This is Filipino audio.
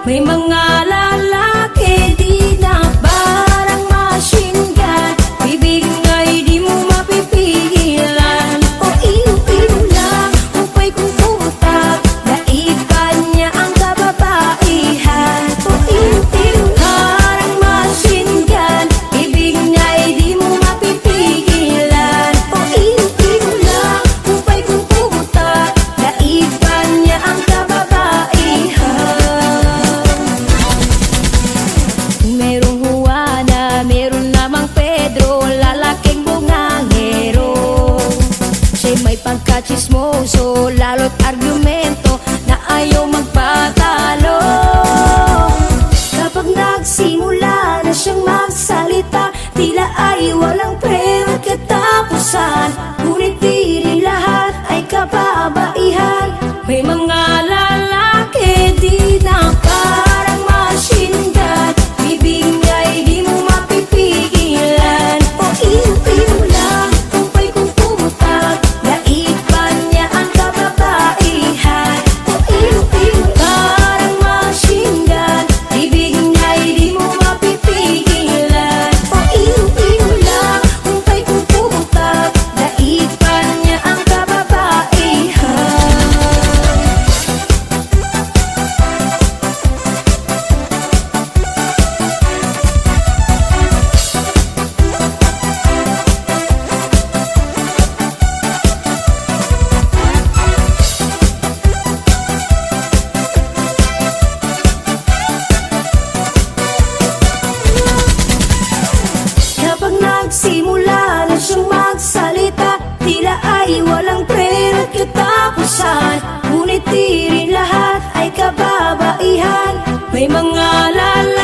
May mga lalaki di na parang machine gun, bibig nga'y di mo mapipigilan. O iyo-iyo lang, upay kung putak, naipan niya ang kababaihan. O iyo-iyo parang machine gun, bibig nga'y di mo mapipigilan. O iyo-iyo lang, upay kung putak, naipan niya ang kababaihan. Merong Juana, meron namang Pedro, lalaking bungangero. Siya'y may pagkachismoso, lalo't argumento na ayaw magpatalo. Kapag nagsimula na siyang magsalita, tila ay walang preno at katapusan. Ngunit di rin lahat ay kababaihan. May mga lalaki di na parang machine gun, bibig nga'y di mo mapipigilan. O iyo-iyo lang, upay kung putak, naipan niya ang kababaihan. O iyo-iyo parang machine gun, bibig nga'y di mo mapipigilan. O iyo-iyo lang, upay kung putak, naipan niya ang kababaihan. Kapag nagsimula na siyang magsalita, tila ay walang preno at katapusan. Ngunit di rin lahat ay kababaihan. May mga lalaki